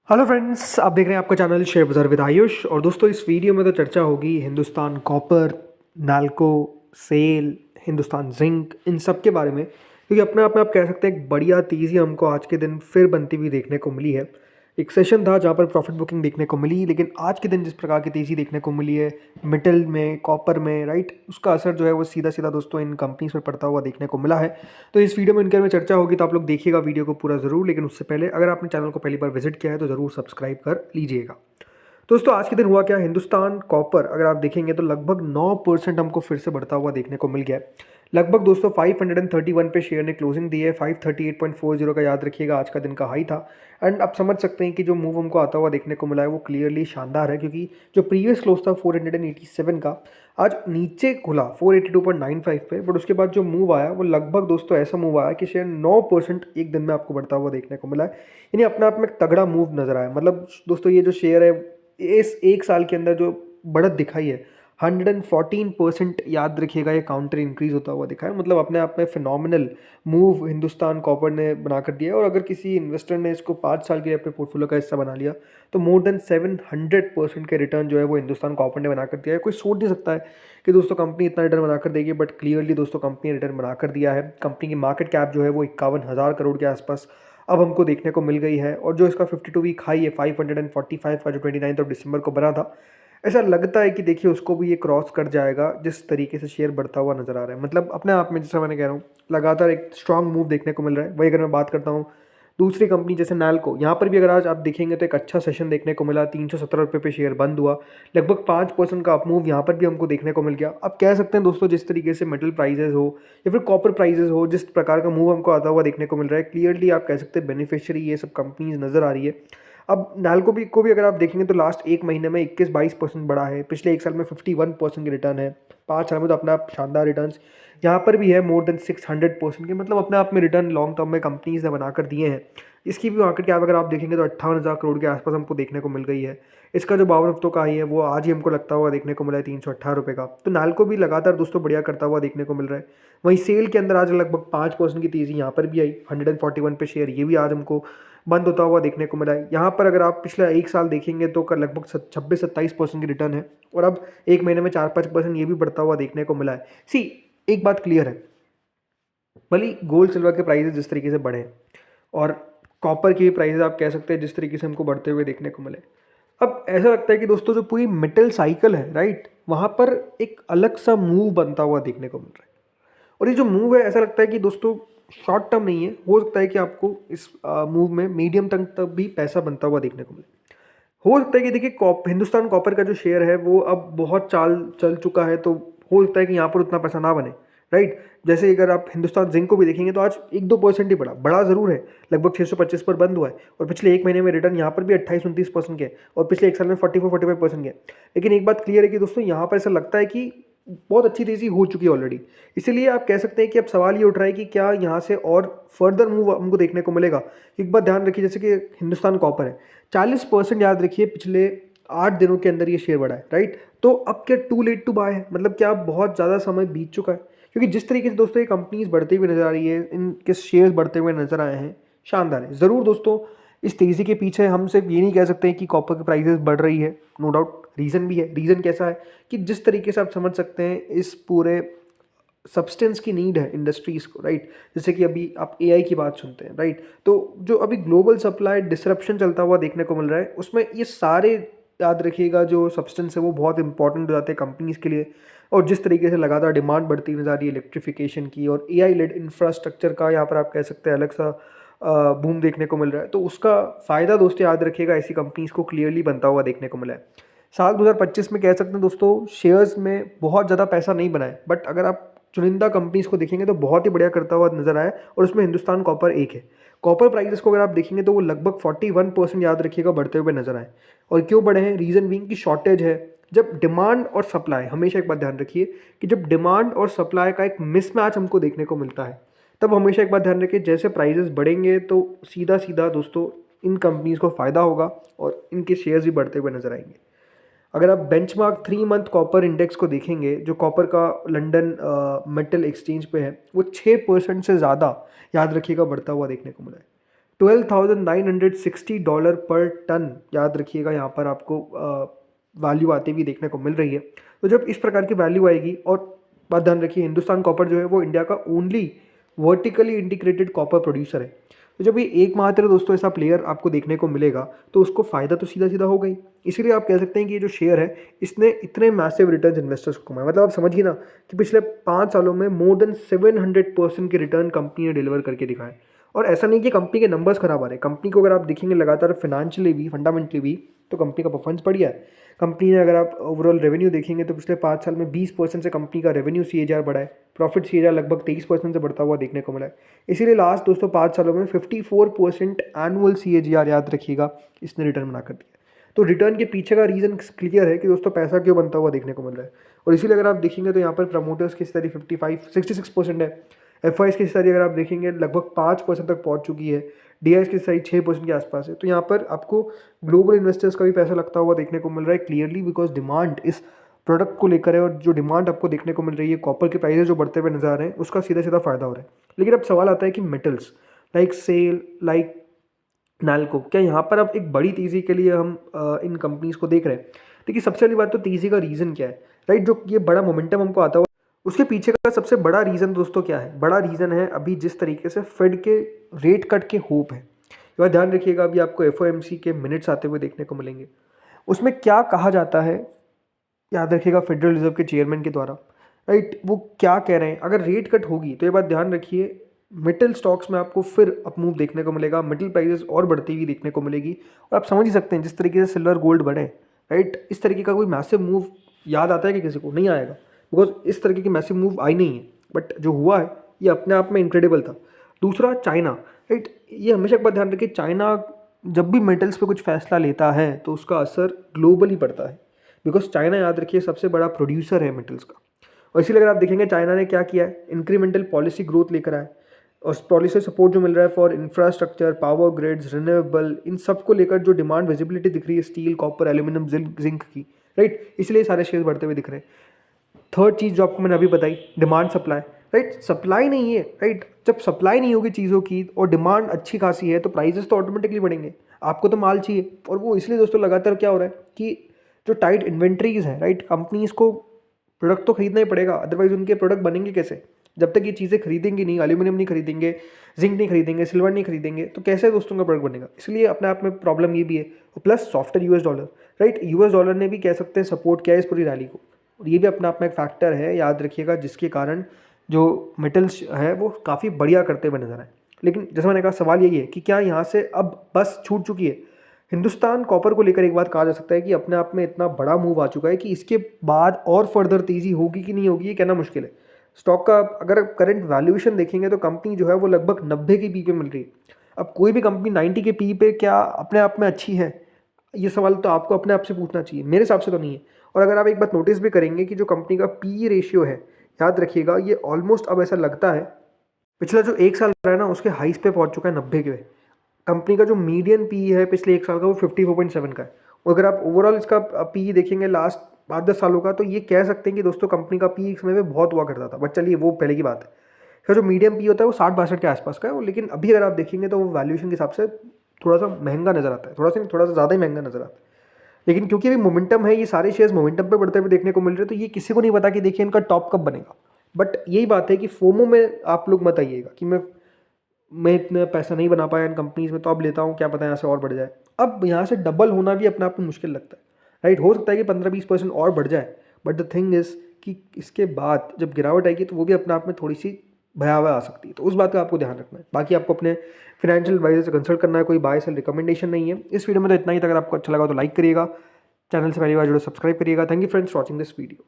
Hello friends, आप देख रहे हैं आपका चैनल शेयर बाजार विद आयुष। और दोस्तों, इस वीडियो में तो चर्चा होगी हिंदुस्तान कॉपर, नाल्को, सेल, हिंदुस्तान जिंक, इन सब के बारे में, क्योंकि अपने आप में आप कह सकते हैं एक बढ़िया तेज़ी हमको आज के दिन फिर बनती हुई देखने को मिली है। एक सेशन था जहाँ पर प्रॉफिट बुकिंग देखने को मिली, लेकिन आज के दिन जिस प्रकार की तेज़ी देखने को मिली है मेटल में, कॉपर में, राइट, उसका असर जो है वो सीधा सीधा दोस्तों इन कंपनीज पर पड़ता हुआ देखने को मिला है। तो इस वीडियो में इनके में चर्चा होगी, तो आप लोग देखिएगा वीडियो को पूरा ज़रूर। लेकिन उससे पहले अगर आपने चैनल को पहली बार विजिट किया है तो ज़रूर सब्सक्राइब कर लीजिएगा। दोस्तों, आज के दिन हुआ क्या, हिंदुस्तान कॉपर अगर आप देखेंगे तो लगभग 9% हमको फिर से बढ़ता हुआ देखने को मिल गया है। लगभग दोस्तों 531 पे शेयर ने क्लोजिंग दी है। 538.40 का याद रखिएगा आज का दिन का हाई था। एंड आप समझ सकते हैं कि जो मूव हमको आता हुआ देखने को मिला है वो क्लियरली शानदार है, क्योंकि जो प्रीवियस क्लोज था 487 का, आज नीचे खुला 482.95 पे, बट उसके बाद जो मूव आया वो लगभग दोस्तों ऐसा मूव आया कि शेयर 9% एक दिन में आपको बढ़ता हुआ देखने को मिला है। यानी अपने आप में एक तगड़ा मूव नजर आया। मतलब दोस्तों, ये जो शेयर है इस एक साल के अंदर जो बढ़त दिखाई है 114%, याद रखिएगा ये काउंटर इंक्रीज होता हुआ दिखा है। मतलब अपने आप में फिनोमिनल मूव हिंदुस्तान कॉपर ने बनाकर दिया है। और अगर किसी इन्वेस्टर ने इसको 5 साल के लिए अपने पोर्टफोलियो का हिस्सा बना लिया तो मोर देन 700% के रिटर्न जो है वो हिंदुस्तान कॉपर ने बनाकर दिया है। कोई सोच नहीं सकता है कि दोस्तों कंपनी इतना रिटर्न बनाकर देगी, बट क्लियरली दोस्तों कंपनी ने रिटर्न बनाकर दिया है। कंपनी की मार्केट कैप जो है वो 51,000 करोड़ के आसपास अब हमको देखने को मिल गई है। और जो इसका 52 वीक हाई है 545 का, जो 29 दिसंबर को बना था, ऐसा लगता है कि देखिए उसको भी ये क्रॉस कर जाएगा जिस तरीके से शेयर बढ़ता हुआ नजर आ रहा है। मतलब अपने आप में, जैसा मैंने कह रहा हूँ, लगातार एक स्ट्रांग मूव देखने को मिल रहा है। वही अगर मैं बात करता हूँ दूसरी कंपनी जैसे नाल्को, यहाँ पर भी अगर आज आप देखेंगे तो एक अच्छा सेशन देखने को मिला। 317 रुपये पे शेयर बंद हुआ। लगभग 5% का अपमूव यहाँ पर भी हमको देखने को मिल गया। अब कह सकते हैं दोस्तों, जिस तरीके से मेटल प्राइजेस हो या फिर कॉपर प्राइजेस हो, जिस प्रकार का मूव हमको आता हुआ देखने को मिल रहा है, क्लियरली आप कह सकते हैं बेनिफिशियरी ये सब कंपनीज नजर आ रही है। अब नाल्को को भी अगर आप देखेंगे तो लास्ट एक महीने में 21-22% बढ़ा है। पिछले एक साल में 51% की रिटर्न है। 5 साल में तो अपने आप शानदार रिटर्न यहाँ पर भी है, मोर देन 600% के। मतलब अपने आप में रिटर्न लॉन्ग टर्म में कंपनीज ने बनाकर दिए हैं। इसकी भी मार्केट कैप अगर आप देखेंगे तो 58,000 करोड़ के आसपास हमको देखने को मिल गई है। इसका जो 52 हफ्तों का हाई है वो आज ही हमको लगता हुआ देखने को मिला है 318 रुपये का। तो नाल्को भी लगातार दोस्तों बढ़िया करता हुआ देखने को मिल रहा है। वहीं सेल के अंदर आज लगभग 5% की तेज़ी यहाँ पर भी आई। 141 पे शेयर ये भी आज हमको बंद होता हुआ देखने को मिला है। यहाँ पर अगर आप पिछला एक साल देखेंगे तो लगभग 26-27% की रिटर्न है। और अब एक महीने में 4-5% ये भी बढ़ता हुआ देखने को मिला है। सी, एक बात क्लियर है, भले गोल्ड सिल्वर के प्राइसेस जिस तरीके से बढ़े और कॉपर की प्राइसेस आप कह सकते हैं जिस तरीके से हमको बढ़ते हुए देखने को मिले, अब ऐसा लगता है कि दोस्तों जो पूरी मेटल साइकिल है, राइट, वहाँ पर एक अलग सा मूव बनता हुआ देखने को मिल रहा है। और ये जो मूव है, ऐसा लगता है कि दोस्तों शॉर्ट टर्म नहीं है। हो सकता है कि आपको इस मूव में मीडियम तक भी पैसा बनता हुआ देखने को मिले। हो सकता है कि देखिए हिंदुस्तान कॉपर का जो शेयर है वो अब बहुत चाल चल चुका है, तो हो सकता है कि यहाँ पर उतना पैसा ना बने, राइट। जैसे अगर आप हिंदुस्तान जिंक को भी देखेंगे तो आज 1-2% ही बढ़ा ज़रूर है। लगभग 625 पर बंद हुआ है। और पिछले एक महीने में रिटर्न यहाँ पर भी 28-29% के, और पिछले एक साल में 44-45% के। लेकिन एक बात क्लियर है कि दोस्तों यहाँ पर ऐसा लगता है कि बहुत अच्छी तेज़ी हो चुकी है ऑलरेडी। इसीलिए आप कह सकते हैं कि अब सवाल ये उठ रहा है कि क्या यहाँ से और फर्दर मूव हमको देखने को मिलेगा। एक बात ध्यान रखिए, जैसे कि हिंदुस्तान कॉपर है, 40% याद रखिए पिछले 8 दिनों के अंदर ये शेयर बढ़ा है, राइट। तो अब क्या टू लेट टू बाय है? मतलब क्या अब बहुत ज़्यादा समय बीत चुका है? क्योंकि जिस तरीके से दोस्तों ये कंपनीज बढ़ती हुई नजर आ रही है, इनके शेयर्स बढ़ते हुए नजर आए हैं, शानदार है। ज़रूर दोस्तों, इस तेज़ी के पीछे हम सिर्फ ये नहीं कह सकते हैं कि कॉपर की प्राइसेस बढ़ रही है, नो डाउट रीज़न भी है। रीज़न कैसा है कि जिस तरीके से आप समझ सकते हैं इस पूरे सब्सटेंस की नीड है इंडस्ट्रीज को, राइट। जैसे कि अभी आप एआई की बात सुनते हैं, राइट। तो जो अभी ग्लोबल सप्लाई डिसरप्शन चलता हुआ देखने को मिल रहा है, उसमें ये सारे, याद रखिएगा, जो सब्सटेंस है वो बहुत इंपॉर्टेंट हो जाते हैं कंपनीज के लिए। और जिस तरीके से लगातार डिमांड बढ़ती नजर आ रही है इलेक्ट्रिफिकेशन की और एआई लेड इंफ्रास्ट्रक्चर का, यहाँ पर आप कह सकते हैं अलग सा बूम देखने को मिल रहा है। तो उसका फ़ायदा दोस्तों याद रखिएगा ऐसी कंपनीज को क्लियरली बनता हुआ देखने को मिला है। साल 2025 में कह सकते हैं दोस्तों शेयर्स में बहुत ज़्यादा पैसा नहीं बना है, बट अगर आप चुनिंदा कंपनीज को देखेंगे तो बहुत ही बढ़िया करता हुआ नजर आया। और उसमें हिंदुस्तान कॉपर एक है। कॉपर प्राइसेस को अगर आप देखेंगे तो वो लगभग 41% याद रखिएगा बढ़ते हुए नजर आए। और क्यों बढ़े हैं? रीज़न बीइंग की शॉर्टेज है। जब डिमांड और सप्लाई, हमेशा एक बात ध्यान रखिए कि जब डिमांड और सप्लाई का एक मिसमैच हमको देखने को मिलता है, तब हमेशा एक बात ध्यान रखिए, जैसे प्राइजेस बढ़ेंगे तो सीधा सीधा दोस्तों इन कंपनीज को फ़ायदा होगा और इनके शेयर्स भी बढ़ते हुए नजर आएंगे। अगर आप बेंचमार्क 3 मंथ कॉपर इंडेक्स को देखेंगे, जो कॉपर का लंदन मेटल एक्सचेंज पे है, वो 6% से ज़्यादा याद रखिएगा बढ़ता हुआ देखने को मिला है। $12,960 पर टन, याद रखिएगा, यहाँ पर आपको वैल्यू आती हुई देखने को मिल रही है। तो जब इस प्रकार की वैल्यू आएगी, और बात ध्यान रखिए, हिंदुस्तान कॉपर जो है वो इंडिया का only vertically integrated copper producer है। तो जब ये एकमात्र दोस्तों ऐसा प्लेयर आपको देखने को मिलेगा तो उसको फ़ायदा तो सीधा सीधा होगा ही। इसीलिए आप कह सकते हैं कि ये जो शेयर है इसने इतने मैसिव रिटर्न्स इन्वेस्टर्स को कमाए। मतलब आप समझिए ना कि पिछले 5 सालों में मोर देन 700% के रिटर्न कंपनी ने डिलीवर करके दिखाए। और ऐसा नहीं कि कंपनी के नंबर्स खराब आ रहे हैं, कंपनी को अगर आप देखेंगे लगातार फाइनेंशियली भी, फंडामेंटली भी, तो कंपनी का परफॉर्मेंस बढ़िया है। कंपनी ने, अगर आप ओवरऑल रेवेन्यू देखेंगे तो पिछले 5 साल में 20% से कंपनी का रेवेन्यू CAGR बढ़ा है, प्रॉफिट CAGR लगभग 23% से बढ़ता हुआ देखने को मिला है। इसीलिए लास्ट दोस्तों 5 सालों में 54% एनुअल CAGR, याद रखिएगा, इसने रिटर्न बना कर दिया। तो रिटर्न के पीछे का रीज़न क्लियर है कि दोस्तों पैसा क्यों बनता हुआ देखने को मिल रहा है। और इसीलिए अगर आप देखेंगे तो यहाँ पर प्रमोटर्स की हिस्सेदारी 66% है। FIs की हिस्सेदारी अगर आप देखेंगे लगभग 5% तक पहुँच चुकी है। DIs की हिस्सेदारी 6% के आसपास है। तो यहाँ पर आपको ग्लोबल इन्वेस्टर्स का भी पैसा लगता हुआ देखने को मिल रहा है क्लियरली, बिकॉज डिमांड इस प्रोडक्ट को लेकर है। और जो डिमांड आपको देखने को मिल रही है, कॉपर के प्राइसेस जो बढ़ते हुए नजर आ रहे हैं, उसका सीधा सीधा फायदा हो रहा है। लेकिन अब सवाल आता है कि metals like SAIL, like NALCO, क्या यहाँ पर अब एक बड़ी तेज़ी के लिए हम इन कंपनीज को देख रहे हैं? देखिए, सबसे पहली बात तो तेज़ी का रीज़न क्या है, राइट? जो ये बड़ा मोमेंटम हमको आता हुआ, उसके पीछे का सबसे बड़ा रीज़न दोस्तों क्या है? बड़ा रीज़न है अभी जिस तरीके से फेड के रेट कट के होप है। ये बात ध्यान रखिएगा, अभी आपको FOMC के मिनट्स आते हुए देखने को मिलेंगे। उसमें क्या कहा जाता है, याद रखिएगा, फेडरल रिजर्व के चेयरमैन के द्वारा, राइट? वो क्या कह रहे हैं, अगर रेट कट होगी तो ये बात ध्यान रखिए, मेटल स्टॉक्स में आपको फिर अपमूव देखने को मिलेगा, मेटल प्राइसेस और बढ़ती हुई देखने को मिलेगी। और आप समझ ही सकते हैं जिस तरीके से सिल्वर गोल्ड बढ़े, राइट, इस तरीके का कोई मैसिव मूव याद आता है कि किसी को? नहीं आएगा, बिकॉज इस तरीके की मैसिव मूव आई नहीं है। बट जो हुआ है ये अपने आप में इनक्रेडिबल था। दूसरा, चाइना, राइट? ये हमेशा एक बात ध्यान रखिए, चाइना जब भी मेटल्स पे कुछ फैसला लेता है तो उसका असर ग्लोबली पड़ता है, बिकॉज चाइना, याद रखिए, सबसे बड़ा प्रोड्यूसर है मेटल्स का। और इसीलिए अगर आप देखेंगे चाइना ने क्या किया है, इंक्रीमेंटल पॉलिसी ग्रोथ लेकर आए, और पॉलिसी सपोर्ट जो मिल रहा है for infrastructure, power grids, renewable, इन सब को लेकर जो डिमांड विजिबिलिटी दिख रही है स्टील, कॉपर, एल्यूमिनियम, जिंक की, राइट, इसलिए सारे शेयर बढ़ते हुए दिख रहे हैं। थर्ड चीज़ जो आपको मैंने अभी बताई, डिमांड सप्लाई, राइट? सप्लाई नहीं है, राइट? जब सप्लाई नहीं होगी चीज़ों की और डिमांड अच्छी खासी है तो प्राइसेस तो ऑटोमेटिकली बढ़ेंगे। आपको तो माल चाहिए, और वो इसलिए दोस्तों लगातार क्या हो रहा है कि जो टाइट इन्वेंट्रीज है, राइट, कंपनीज को प्रोडक्ट तो खरीदना ही पड़ेगा, अदरवाइज उनके प्रोडक्ट बनेंगे कैसे? जब तक ये चीज़ें खरीदेंगे नहीं, एल्यूमिनियम नहीं खरीदेंगे, जिंक नहीं खरीदेंगे, सिल्वर नहीं खरीदेंगे, तो कैसे दोस्तों का प्रोडक्ट बनेगा? इसलिए अपने आप में प्रॉब्लम ये भी है। और plus software US dollar, right, US dollar ने भी कह सकते हैं सपोर्ट किया है इस पूरी रैली को, और ये भी अपने आप में एक फैक्टर है, याद रखिएगा, जिसके कारण जो मेटल्स है वो काफ़ी बढ़िया करते हुए नजर आए। लेकिन जैसे मैंने कहा, सवाल यही है कि क्या यहाँ से अब बस छूट चुकी है? हिंदुस्तान कॉपर को लेकर एक बात कहा जा सकता है कि अपने आप में इतना बड़ा मूव आ चुका है कि इसके बाद और फर्दर तेज़ी होगी कि नहीं होगी ये कहना मुश्किल है। स्टॉक का अगर करंट वैल्यूएशन देखेंगे तो कंपनी जो है वो लगभग 90 की पी पे मिल रही है। अब कोई भी कंपनी 90 के पी पे क्या अपने आप में अच्छी है? ये सवाल तो आपको अपने आप से पूछना चाहिए, मेरे हिसाब से तो नहीं है। और अगर आप एक बात नोटिस भी करेंगे कि जो कंपनी का PE रेशियो है, याद रखिएगा, ये ऑलमोस्ट अब ऐसा लगता है पिछला जो 1 साल रहा है ना उसके हाइस पे पहुंच चुका है, 90 के। कंपनी का जो मीडियन PE है पिछले 1 साल का वो 54.7 का है। और अगर आप ओवरऑल इसका PE देखेंगे लास्ट 5-10 सालों का, तो ये कह सकते हैं कि दोस्तों कंपनी का PE एक समय में बहुत हुआ करता था, बट चलिए वो पहले की बात है। इसका जो मीडियम PE होता है वो 60-62 के आसपास का है, लेकिन अभी अगर आप देखेंगे तो वो वैल्यूएशन के हिसाब से थोड़ा सा महंगा नजर आता है, थोड़ा सा ज़्यादा ही महंगा नजर आता है। लेकिन क्योंकि अभी मोमेंटम है, ये सारे शेयर्स मोमेंटम पे बढ़ते हुए देखने को मिल रहे हैं, तो ये किसी को नहीं पता कि देखिए इनका टॉप कब बनेगा। बट यही बात है कि फोमो में आप लोग मत आइएगा कि मैं इतना पैसा नहीं बना पाया इन कंपनीज में तो अब लेता हूँ, क्या पता यहाँ से और बढ़ जाए। अब यहाँ से डबल होना भी अपने आप में मुश्किल लगता है, राइट? हो सकता है कि 15-20% और बढ़ जाए, बट द थिंग इज़ कि इसके बाद जब गिरावट आएगी तो वो भी अपने आप में थोड़ी सी भयावह आ सकती है। तो उस बात का आपको ध्यान रखना है। बाकी आपको अपने फाइनेंशियल एडवाइजर से कंसल्ट करना है, कोई बाय सेल रिकमेंडेशन नहीं है। इस वीडियो में तो इतना ही था। अगर आपको अच्छा लगा तो लाइक करिएगा, चैनल से पहली बार जुड़े सब्सक्राइब करिएगा। Thank you friends for watching this video.